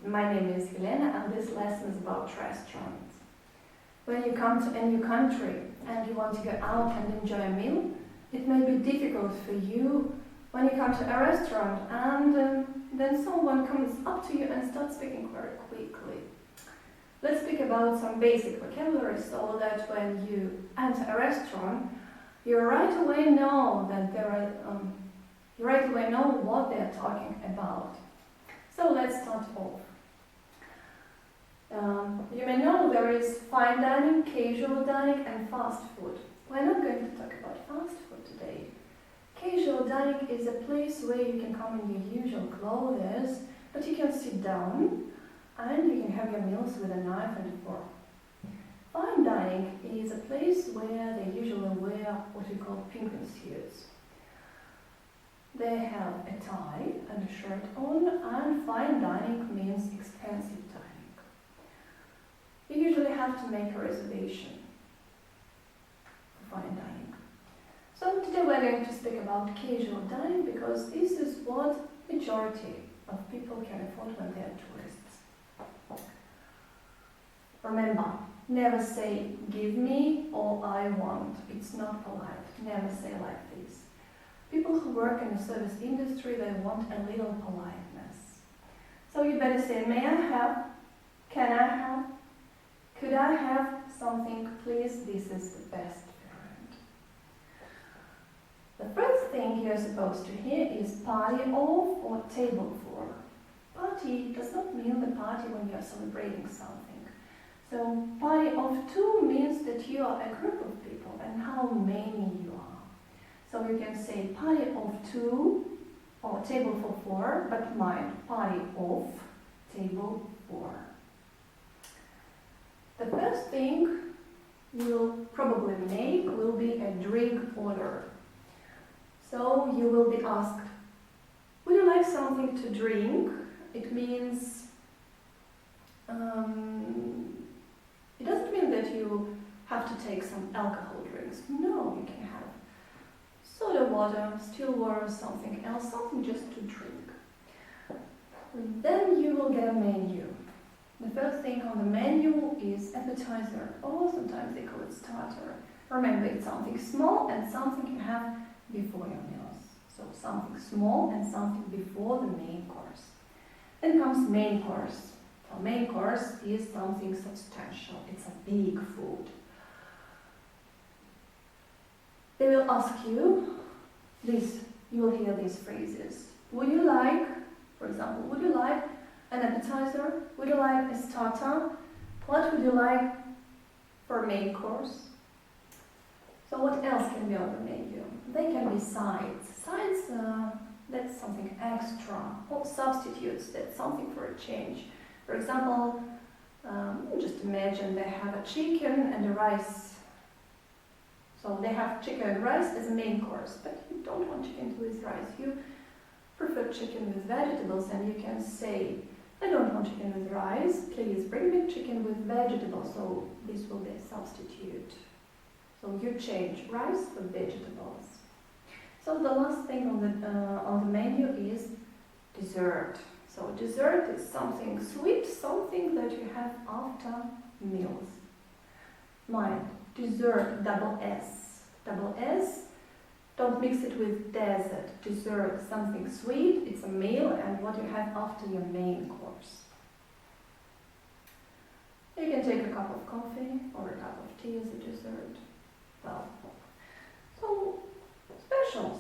my name is Helena and this lesson is about restaurants. When you come to a new country and you want to go out and enjoy a meal, it may be difficult for you when you come to a restaurant and then someone comes up to you and starts speaking very quickly. Let's speak about some basic vocabulary so that when you enter a restaurant, you right away know what they are talking about. So let's start off. You may know there is fine dining, casual dining and fast food. We're not going to talk about fast food today. Casual dining is a place where you can come in your usual clothes, but you can sit down and you can have your meals with a knife and a fork. Fine dining is a place where they usually wear what we call penguin suits. They have a tie and a shirt on, and fine dining means expensive dining. You usually have to make a reservation for fine dining. So today we're going to speak about casual dining because this is what majority of people can afford when they are tourists. Remember, never say give me or I want. It's not polite. Never say like this. People who work in the service industry, they want a little politeness. So you better say, may I have? Can I have? Could I have something, please? This is the best variant. The first thing you're supposed to hear is party of or table for. Party does not mean the party when you're celebrating something. So party of two means that you are a group of people and how many you are. So you can say party of two or table for four, but mind party of table for. The first thing you'll probably make will be a drink order. So you will be asked, would you like something to drink? It means, it doesn't mean that you have to take some alcohol drinks. No, you can have soda water, still water, something else, something just to drink. Then you will get a menu. The first thing on the menu is appetizer, or sometimes they call it starter. Remember, it's something small and something you have before your meals. So something small and something before the main course. Then comes main course. So main course is something substantial. It's a big food. They will ask you this, you will hear these phrases. Would you like, for example, would you like an appetizer? Would you like a starter? What would you like for main course? So what else can be on the menu? They can be sides. Sides, that's something extra. Or substitutes, that's something for a change. For example, just imagine they have a chicken and a rice. So they have chicken and rice as a main course, but you don't want chicken with rice. You prefer chicken with vegetables, and you can say, I don't want chicken with rice, please bring me chicken with vegetables. So this will be a substitute. So you change rice for vegetables. So the last thing on the menu is dessert. So dessert is something sweet, something that you have after meals. Mind, dessert, double S. Double S, don't mix it with dessert. Dessert, something sweet, it's a meal and what you have after your main course. You can take a cup of coffee or a cup of tea as a dessert. Well, so specials.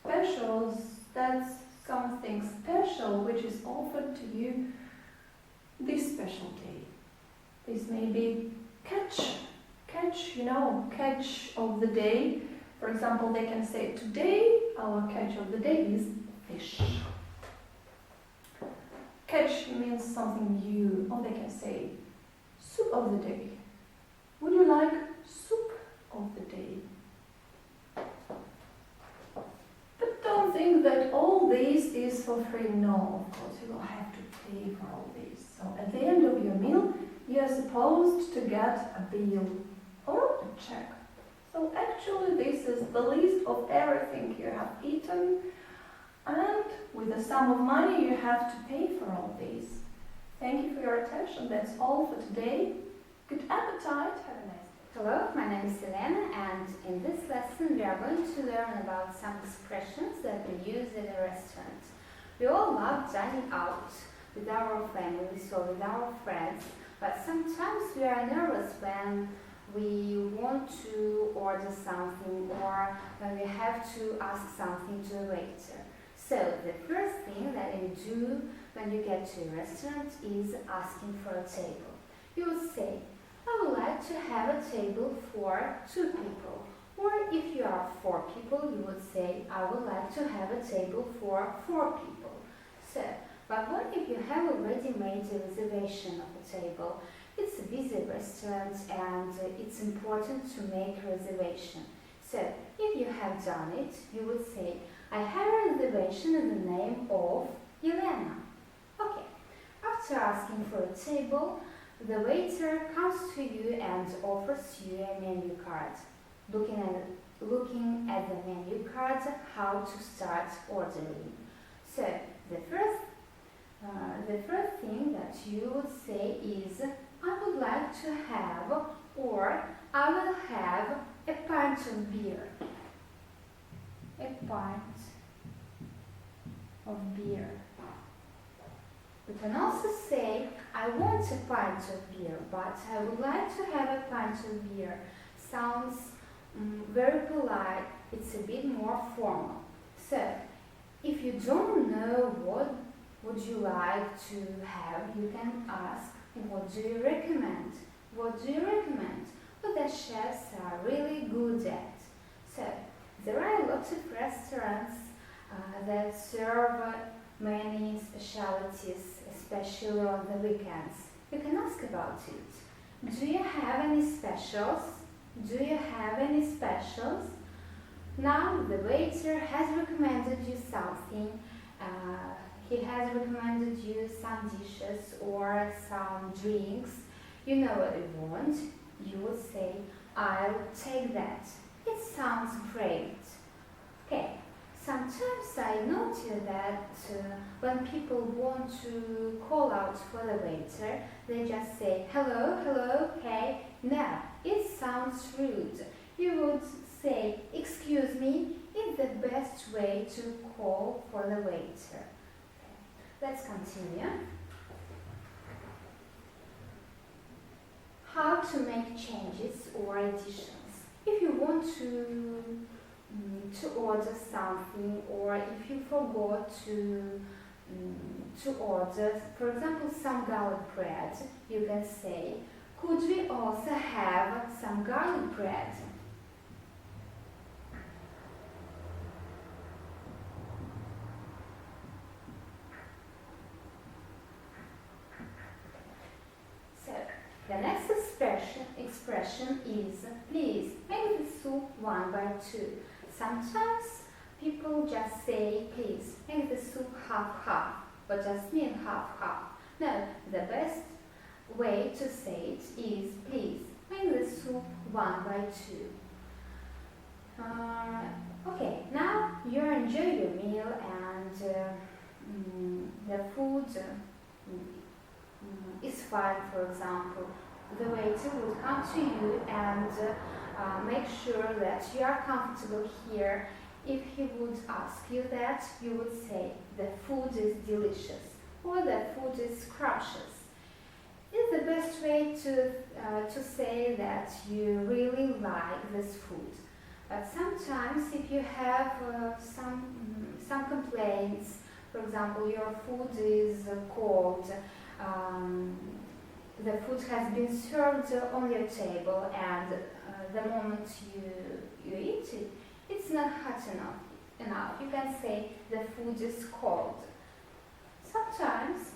Specials, that's something special which is offered to you this special day. This may be catch of the day. For example, they can say, today our catch of the day is fish. Catch means something new, or they can say, soup of the day. Would you like soup of the day? But don't think that all this is for free. No, of course, you will have to pay for all this. So at the end of your meal, you are supposed to get a bill or a check. So actually this is the list of everything you have eaten, and with the sum of money you have to pay for all these. Thank you for your attention. That's all for today. Good appetite. Have a nice day. Hello, my name is Elena, and in this lesson we are going to learn about some expressions that we use in a restaurant. We all love dining out with our families or with our friends, but sometimes we are nervous when we want to order something or when we have to ask something to the waiter. So the first thing that you do when you get to a restaurant is asking for a table. You would say, I would like to have a table for 2 people. Or if you are 4 people, you would say, I would like to have a table for 4 people. So, but what if you have already made a reservation of a table? It's a busy restaurant and it's important to make a reservation. So, if you have done it, you would say, I have a reservation in the name of Elena. Okay, after asking for a table, the waiter comes to you and offers you a menu card. Looking at the menu card, how to start ordering. So, the first thing that you would say is, I would like to have, or I will have a pint of beer. A pint of beer. You can also say, I want a pint of beer, but I would like to have a pint of beer. Sounds very polite, it's a bit more formal. So, if you don't know what would you like to have, you can ask, what do you recommend? What do you recommend? What the chefs are really good at. So, there are lots of restaurants that serve many specialties, especially on the weekends. You can ask about it. Do you have any specials? Do you have any specials? Now the waiter has recommended you something. He has recommended you some dishes or some drinks. You know what you want. You would say, I'll take that. It sounds great. Okay. Sometimes I notice that when people want to call out for the waiter, they just say, hello, hello, hey. No, it sounds rude. You would say, excuse me, is the best way to call for the waiter. Okay. Let's continue. How to make changes or additions. If you want to order something, or if you forgot to order, for example, some garlic bread, you can say, could we also have some garlic bread? So, the next expression is, please make the soup 1 by 2. Sometimes people just say, please make the soup half-half, but just mean half-half. No, the best way to say it is, please make the soup 1 by 2. Okay, now you enjoy your meal and the food is fine, for example. The waiter would come to you and make sure that you are comfortable here. If he would ask you that, you would say, the food is delicious or the food is scrumptious. It's the best way to say that you really like this food. But sometimes if you have some complaints, for example, your food is cold, the food has been served on your table, and the moment you eat it, it's not hot enough. You can say the food is cold. Sometimes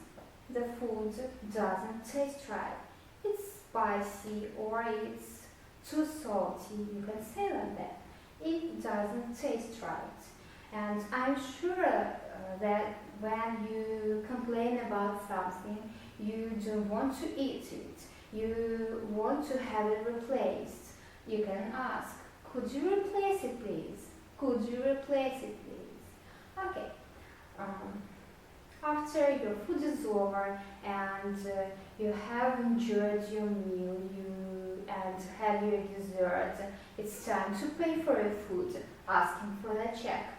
the food doesn't taste right. It's spicy or it's too salty. You can say like that. It doesn't taste right. And I'm sure that when you complain about something, you don't want to eat it. You want to have it replaced. You can ask, could you replace it, please? Could you replace it, please? Okay. after your food is over and you have enjoyed your meal and had your dessert, it's time to pay for your food, asking for the check.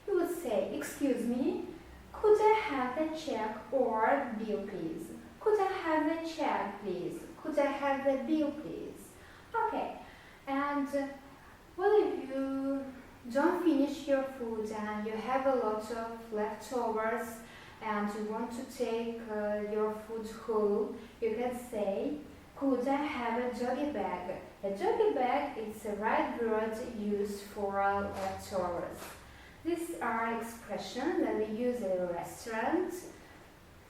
You would say, "Excuse me, could I have the check or bill, please? Could I have the check, please? Could I have the bill, please?" Okay, and well, if you don't finish your food and you have a lot of leftovers and you want to take your food home, you can say, "Could I have a doggy bag?" A doggy bag is the right word used for leftovers. These are expressions that we use at a restaurant.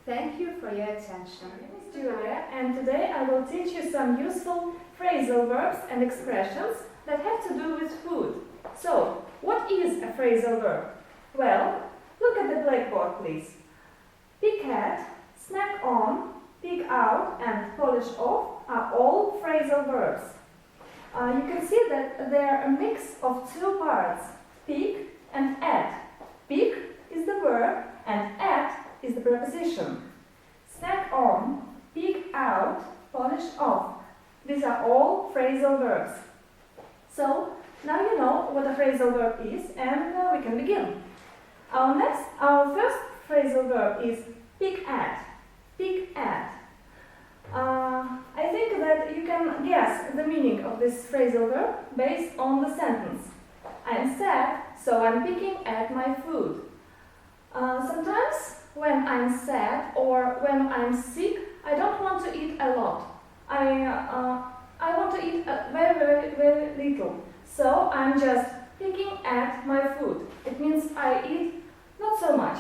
Thank you for your attention. My name is Julia, and today I will teach you some useful phrasal verbs and expressions that have to do with food. So, what is a phrasal verb? Well, look at the blackboard, please. Pick at, snack on, pick out, and polish off are all phrasal verbs. You can see that they are a mix of two parts, pick and at. Pick is the verb and at is the preposition. Snack on, pick out, polish off. These are all phrasal verbs. So, now you know what a phrasal verb is and we can begin. Our first phrasal verb is pick at. Pick at. I think that you can guess the meaning of this phrasal verb based on the sentence. I'm sad, so I'm picking at my food. Sometimes when I'm sad or when I'm sick, I don't want to eat a lot. I want to eat very little. So I'm just picking at my food. It means I eat not so much.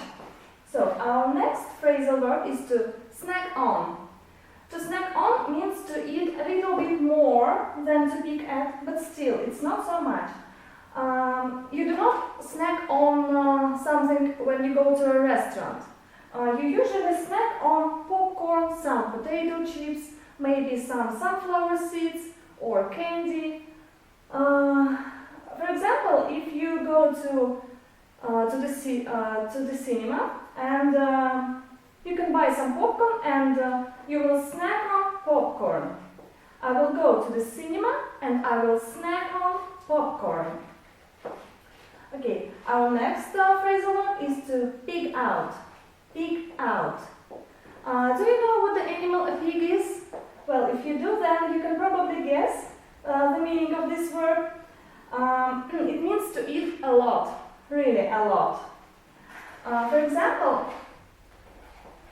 So our next phrasal verb is to snack on. To snack on means to eat a little bit more than to pick at, but still, it's not so much. You do not snack on something when you go to a restaurant. You usually snack on popcorn, some potato chips, maybe some sunflower seeds or candy. For example, if you go to the cinema and you can buy some popcorn and you will snack on popcorn. I will go to the cinema and I will snack on popcorn. Okay, our next phrasal verb is to pig out. Pig out. Do you know what the animal a pig is? Well, if you do, then you can probably guess the meaning of this verb. It means to eat a lot, really a lot. For example,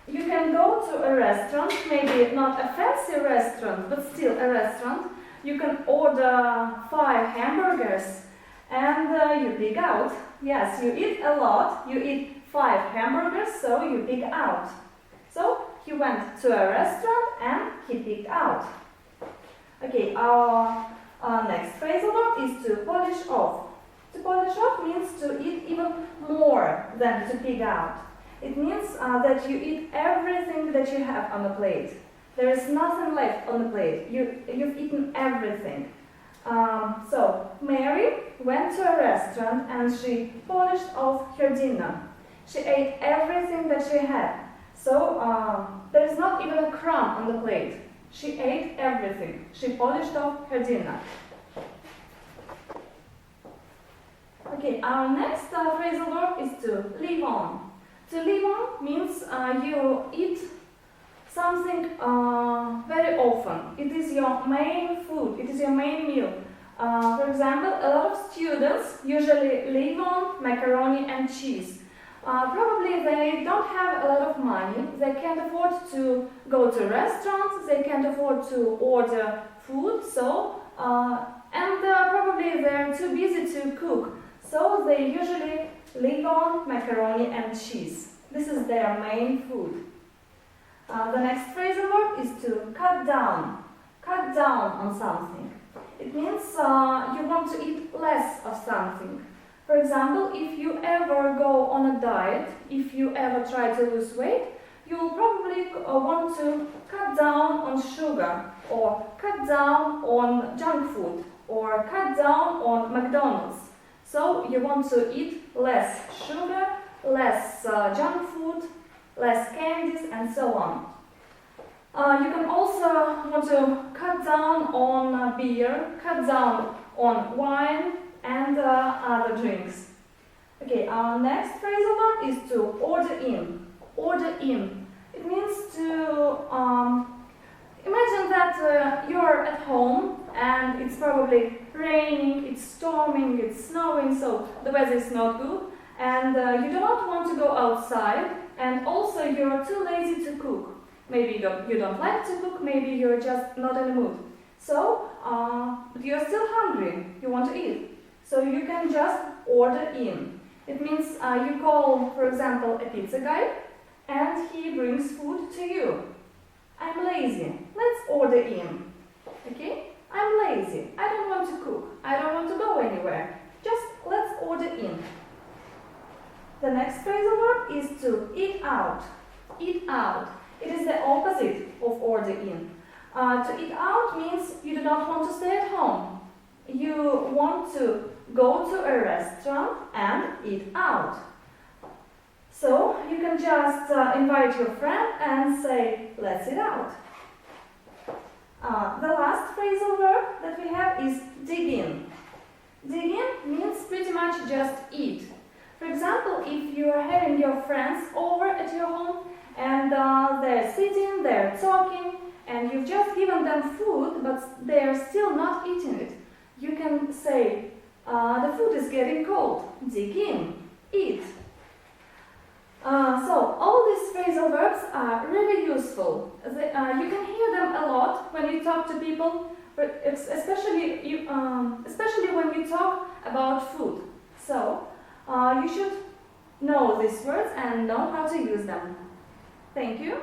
you can go to a restaurant, maybe not a fancy restaurant, but still a restaurant. You can order 5 hamburgers and you pig out. Yes, you eat a lot, you eat 5 hamburgers, so you pig out. So he went to a restaurant and he pigged out. Okay, our next phrasal verb is to polish off. To polish off means to eat even more than to pig out. It means that you eat everything that you have on the plate. There is nothing left on the plate. You've eaten everything. So, Mary went to a restaurant and she polished off her dinner. She ate everything that she had. So, there is not even a crumb on the plate. She ate everything. She polished off her dinner. Okay, our next phrasal verb is to live on. To live on means you eat something very often. It is your main food, it is your main meal. For example, a lot of students usually live on macaroni and cheese. Probably they don't have a lot of money, they can't afford to go to restaurants, they can't afford to order food, so and probably they're too busy to cook. So they usually live on macaroni and cheese. This is their main food. The next phrasal verb is to cut down. Cut down on something. It means you want to eat less of something. For example, if you ever go on a diet, if you ever try to lose weight, you will probably want to cut down on sugar, or cut down on junk food, or cut down on McDonald's. So you want to eat less sugar, less junk food, less candies, and so on. You can also want to cut down on beer, cut down on wine and other drinks. Okay, our next phrasal verb is to order in. Order in. It means to imagine that you're at home and it's probably raining, it's storming, it's snowing, so the weather is not good, and you do not want to go outside, and also you're too lazy to cook. Maybe you don't like to cook, maybe you're just not in the mood. So, but you're still hungry, you want to eat. So you can just order in. It means you call, for example, a pizza guy, and he brings food to you. I'm lazy, let's order in. Okay? I'm lazy, I don't want to cook, I don't want to go anywhere. Just let's order in. The next phrasal verb is to eat out. Eat out. It is the opposite of order in. To eat out means you do not want to stay at home. You want to go to a restaurant and eat out. So you can just invite your friend and say, let's eat out. The last phrasal verb that we have is dig in. Dig in means pretty much just eat. For example, if you are having your friends over at your home and they're sitting, they're talking, and you've just given them food, but they're still not eating it, you can say, the food is getting cold. Dig in. Eat. So all these phrasal verbs are really useful. You can hear them a lot when you talk to people, but especially when you talk about food. So you should know these words and know how to use them. Thank you.